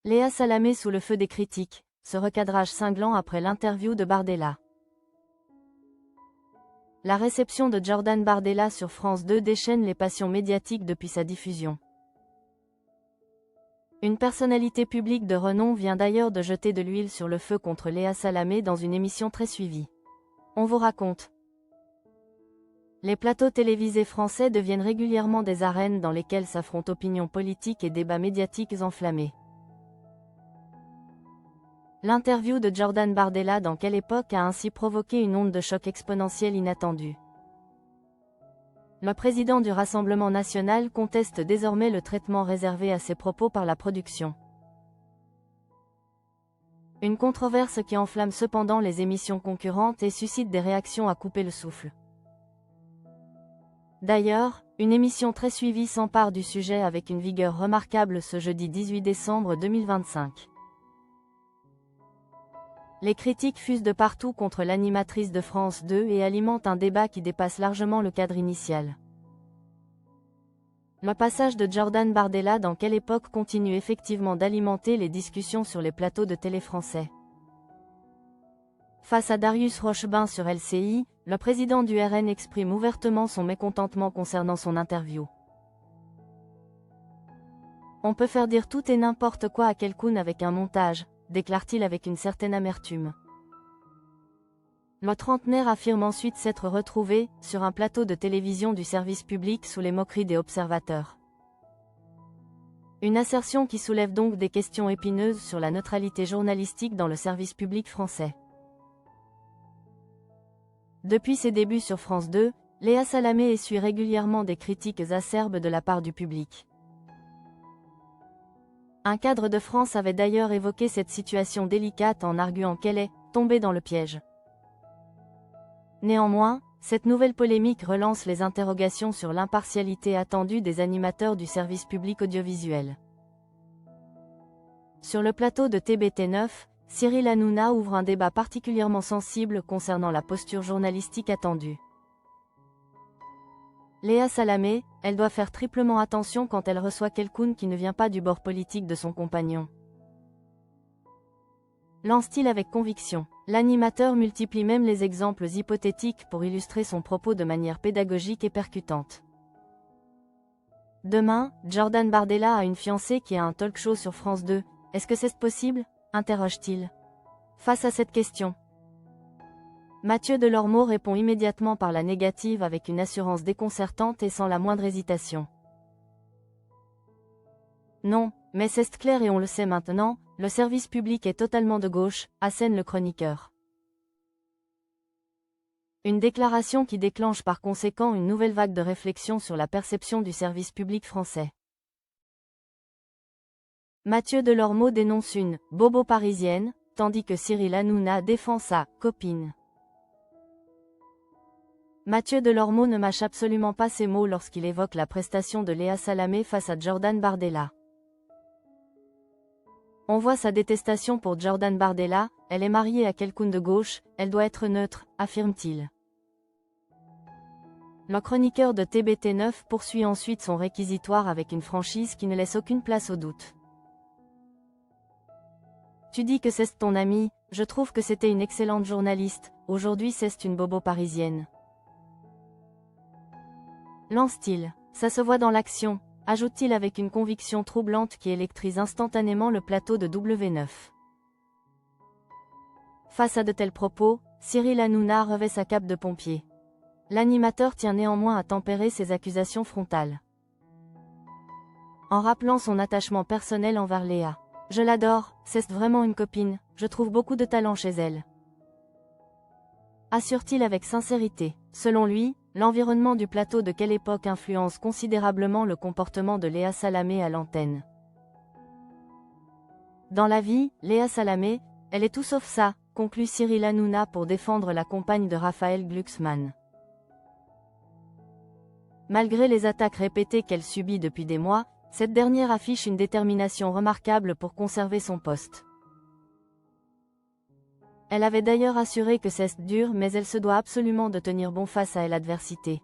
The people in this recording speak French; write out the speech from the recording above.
Léa Salamé sous le feu des critiques, ce recadrage cinglant après l'interview de Bardella. La réception de Jordan Bardella sur France 2 déchaîne les passions médiatiques depuis sa diffusion. Une personnalité publique de renom vient d'ailleurs de jeter de l'huile sur le feu contre Léa Salamé dans une émission très suivie. On vous raconte. Les plateaux télévisés français deviennent régulièrement des arènes dans lesquelles s'affrontent opinions politiques et débats médiatiques enflammés. L'interview de Jordan Bardella dans Quelle époque a ainsi provoqué une onde de choc exponentielle inattendue. Le président du Rassemblement national conteste désormais le traitement réservé à ses propos par la production. Une controverse qui enflamme cependant les émissions concurrentes et suscite des réactions à couper le souffle. D'ailleurs, une émission très suivie s'empare du sujet avec une vigueur remarquable ce jeudi 18 décembre 2025. Les critiques fusent de partout contre l'animatrice de France 2 et alimentent un débat qui dépasse largement le cadre initial. Le passage de Jordan Bardella dans Quelle époque continue effectivement d'alimenter les discussions sur les plateaux de télé français. Face à Darius Rochebain sur LCI, le président du RN exprime ouvertement son mécontentement concernant son interview. On peut faire dire tout et n'importe quoi à quelqu'un avec un montage, déclare-t-il avec une certaine amertume. Le trentenaire affirme ensuite s'être retrouvé sur un plateau de télévision du service public sous les moqueries des observateurs. Une assertion qui soulève donc des questions épineuses sur la neutralité journalistique dans le service public français. Depuis ses débuts sur France 2, Léa Salamé essuie régulièrement des critiques acerbes de la part du public. Un cadre de France avait d'ailleurs évoqué cette situation délicate en arguant qu'elle est tombée dans le piège. Néanmoins, cette nouvelle polémique relance les interrogations sur l'impartialité attendue des animateurs du service public audiovisuel. Sur le plateau de TBT9, Cyril Hanouna ouvre un débat particulièrement sensible concernant la posture journalistique attendue. Léa Salamé, elle doit faire triplement attention quand elle reçoit quelqu'un qui ne vient pas du bord politique de son compagnon. Lance-t-il avec conviction. L'animateur multiplie même les exemples hypothétiques pour illustrer son propos de manière pédagogique et percutante. Demain, Jordan Bardella a une fiancée qui a un talk-show sur France 2. Est-ce que c'est possible ? Interroge-t-il. Face à cette question, Mathieu Delormeau répond immédiatement par la négative avec une assurance déconcertante et sans la moindre hésitation. Non, mais c'est clair et on le sait maintenant, le service public est totalement de gauche, assène le chroniqueur. Une déclaration qui déclenche par conséquent une nouvelle vague de réflexion sur la perception du service public français. Mathieu Delormeau dénonce une « bobo parisienne », tandis que Cyril Hanouna défend sa « copine ». Mathieu Delormeau ne mâche absolument pas ses mots lorsqu'il évoque la prestation de Léa Salamé face à Jordan Bardella. On voit sa détestation pour Jordan Bardella, elle est mariée à quelqu'un de gauche, elle doit être neutre, affirme-t-il. Le chroniqueur de TBT9 poursuit ensuite son réquisitoire avec une franchise qui ne laisse aucune place au doute. Tu dis que c'est ton amie, je trouve que c'était une excellente journaliste, aujourd'hui c'est une bobo parisienne. Lance-t-il, ça se voit dans l'action, ajoute-t-il avec une conviction troublante qui électrise instantanément le plateau de W9. Face à de tels propos, Cyril Hanouna revêt sa cape de pompier. L'animateur tient néanmoins à tempérer ses accusations frontales. En rappelant son attachement personnel envers Léa. Je l'adore, c'est vraiment une copine, je trouve beaucoup de talent chez elle. Assure-t-il avec sincérité. Selon lui, l'environnement du plateau de Quelle époque influence considérablement le comportement de Léa Salamé à l'antenne. Dans la vie, Léa Salamé, elle est tout sauf ça, conclut Cyril Hanouna pour défendre la compagne de Raphaël Glucksmann. Malgré les attaques répétées qu'elle subit depuis des mois, cette dernière affiche une détermination remarquable pour conserver son poste. Elle avait d'ailleurs assuré que c'est dur mais elle se doit absolument de tenir bon face à l'adversité.